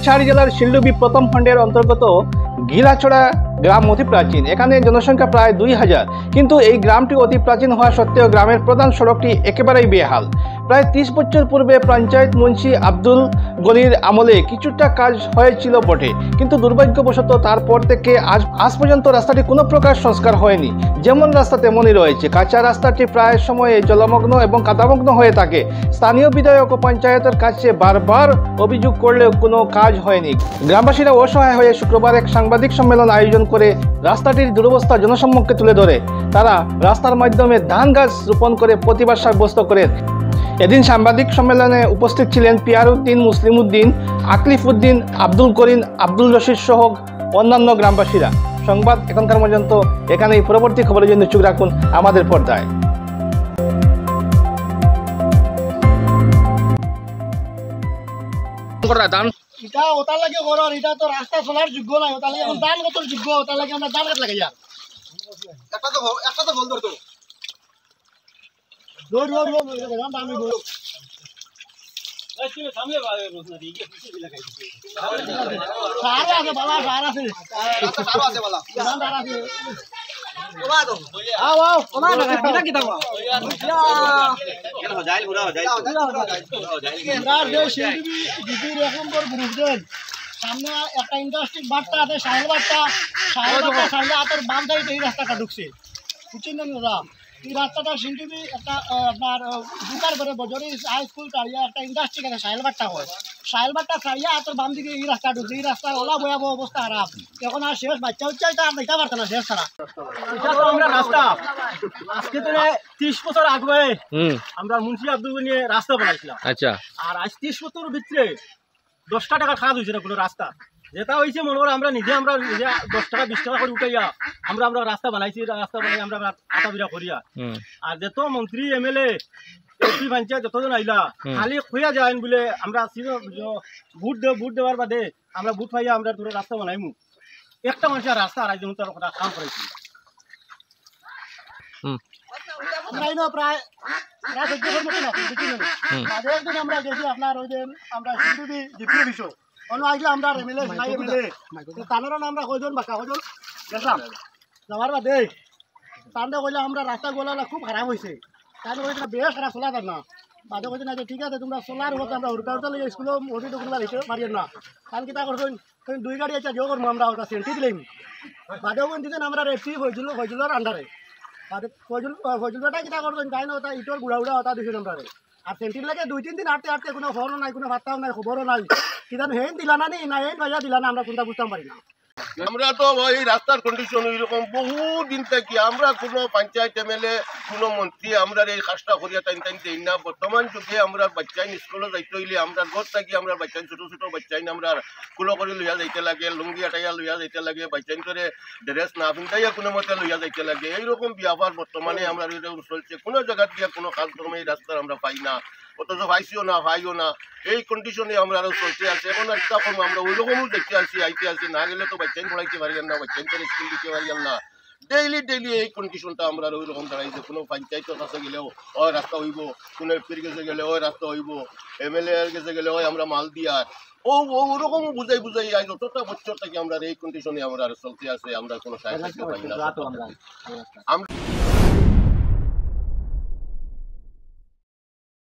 রাজশাহী জেলার শিল্ডুবি প্রথম খণ্ডের অন্তর্গত ঘিলাছড়া গ্রাম অতি প্রাচীন। এখানে জনসংখ্যা প্রায় 2000, কিন্তু এই গ্রামটি অতি প্রাচীন হওয়া সত্ত্বেও গ্রামের প্রধান সড়কটি একেবারেই বেহাল। প্রায় 30 বছর পূর্বে পঞ্চায়েত মুন্সি আব্দুল গনির আমলে কিছুটা কাজ হয়েছিল বটে, কিন্তু দুর্ভাগ্যবশত তারপর থেকে আজ পর্যন্ত রাস্তাটি কোনো প্রকার সংস্কার হয়নি। যেমন রাস্তা তেমনই রয়েছে। কাঁচা রাস্তাটি প্রায় সময়ে জলমগ্ন এবং কাদামগ্ন হয়ে থাকে। স্থানীয় বিধায়ক ও পঞ্চায়েতের কাছে বারবার অভিযোগ করলেও কোনো কাজ হয়নি। গ্রামবাসীরা অসহায় হয়ে শুক্রবার এক সাংবাদিক সম্মেলন আয়োজন করে রাস্তাটির দুরবস্থা জনসম্মুখে তুলে ধরে তারা রাস্তার মাধ্যমে ধান গাছ রোপণ করে প্রতিবাদ সাব্যস্ত করেন। এদিন সাংবাদিক সম্মেলনে উপস্থিত ছিলেন পিয়ারউদ্দিন, মুসলিম উদ্দিন, আকলিফ উদ্দিন, আব্দুল করিম, আব্দুল রশিদ সহ অন্যান্য গ্রামবাসীরা। সংবাদ এখনকার পর্যন্ত এখানেই। পরবর্তী খবরের জন্য চোখ রাখুন আমাদের পর্দায়। এটা ওটার লাগে করার, এটা তো রাস্তা চলার যোগ্য নাই, ওটার লাগে এখন দান কত যোগ্য, ওটার লাগে আমরা দান কাট লাগে যার একটা তো বল ধরতো রোড আমি বল আজকে সামনে রোজ না দিকে পিছে भी लगाई दीजिए सारा আছে বালা সারা আছে রাস্তা সারা আছে বালা দান আছে ওবা দো आओ ওনা না কিটা কিটা কেন যাইল পুরা যাইল আমরা দেশ দিদি নম্বর গ্রুপ দেন সামনে একটা ইন্ডাস্ট্রি বাট্টা আছে, সাহেল বাট্টা সাইডে আতর বাম সাইডে এই রাস্তাটা ঢুকছে, বুঝছেন না দাদা? এই রাস্তাটা সিন্টিবি একটা আপনার দুকার করে বজরি হাই স্কুল ছাড়িয়া একটা ইন্ডাস্ট্রি আছে সাহেল বাট্টা হয়, সাহেল বাট্টা ছাড়িয়া আতর বাম দিকে এই রাস্তা ঢুকছে। এই রাস্তার ওলা ভয়াবহ অবস্থা খারাপ। এখন আর শেষ বাচ্চা হচ্ছে এটা আর দেখতে পারছে না শেষ ছাড়া। এটা তো আমরা রাস্তা আজকে তো 30 বছর আগে আমরা মুন্সি আব্দুল নিয়ে রাস্তা বানাইছিলাম। আচ্ছা, আর আজ 30 বছরের ভিতরে 10 টাকা খাওয়া হয়েছে না কোনো রাস্তা। যেটা হয়েছে মনে করো আমরা নিজে 10 টাকা 20 টাকা করে উঠাইয়া আমরা রাস্তা বানাইছি, রাস্তা বানাই আমরা আটা বিরা করিয়া। আর যত মন্ত্রী এমএলএ এমপি পঞ্চায়েত যতজন আইলা খালি খুঁয়া যায় বলে আমরা ভোট দেওয়ার বাদে আমরা ভোট পাইয়া আমরা তোর রাস্তা বানাইমু। একটা মানুষের রাস্তা আর একজন তার কথা কাম করাইছি। আমরা প্রায় 14 বছর মতো না আগে একদিন আমরা গেছি আপনার ওই যে আমরা সিন্ধুবি জিপি বিষয় অন্য আসলে আমরা এমএলএ নাই এমএলএ তানেরও আমরা কয়জন বাঁকা কয়জন গেছিলাম যাওয়ার বাদে তান্ডে কইলে আমরা রাস্তা গোলা খুব খারাপ হয়েছে, তাহলে কইছে বেশ খারাপ চলা যার না। বাদে কইছে না ঠিক আছে তোমরা চলার উপর আমরা হুড়কাউটা লিয়ে স্কুলে ওটি টুকুলা দিতে পারিয়েন না, কারণ কি তা করছেন 2 গাড়ি আছে যেও করবো আমরা ওটা সেন্টি দিলাম। বাদেও কোন দিন আমরা রেফি হয়েছিল আন্ডারে বাদে ফজলটা কিটা করছেন তাই না ওটা ইটোর গুড়া ওটা দিয়েছেন আমরা। আর সেন্টির লাগে 2-3 দিন হাঁটতে কোনো ফোনও নাই, কোনো বার্তাও নাই, খবরও নাই। কিনা হেন দিলা না নি না হেন ভাইয়া দিলা না আমরা কোনটা বুঝতাম পারি না। আমরা তো এই রাস্তার কন্ডিশন এইরকম বহু দিন থেকে আমরা কোনো পঞ্চায়েত এমএলএ কোনো মন্ত্রী আমরা এই কাজটা করিয়া টাইম দেই না। বর্তমান যুগে আমরা বাচ্চাইন স্কুলে যাইতে হইলে আমরা ঘর থাকি আমরা বাচ্চাইন ছোট ছোট বাচ্চাইন আমরা কুলো করে লইয়া যাইতে লাগে, লুঙ্গি আটাইয়া লইয়া যাইতে লাগে, বাচ্চাইন করে ড্রেস না পিন্ধাইয়া কোনো মতে লইয়া যাইতে লাগে। এইরকম ব্যাপার বর্তমানে আমরা চলছে। কোনো জায়গা দিয়ে কোনো কাজকর্ম এই রাস্তার আমরা পাই না, অথচ পাইছিও না পাইও না। এই কন্ডিশনে আমরা আরো চলতে আছে। এখন একটা করবো আমরা ওই রকমও দেখতে আসি আইতে আসি, না গেলে তো বাচ্চাইন পড়াইতে পারিয়েন না, বাচ্চাইন করে স্কুল দিতে পারিয়েন না। ডেইলি এই কন্ডিশনটা আমরা ওই রকম দাঁড়াইছে। কোনো পঞ্চায়েতের কাছে গেলেও ওই রাস্তা হইব, কোনো এমপির কাছে গেলে ওই রাস্তা হইব, এমএলএ এর কাছে গেলে ওই আমরা মাল দিয়ার ওরকম বুঝাই আজ যতটা বছর থেকে আমরা এই কন্ডিশনে আমরা চলতে আছে। আমরা কোনো সাহায্য পাই না।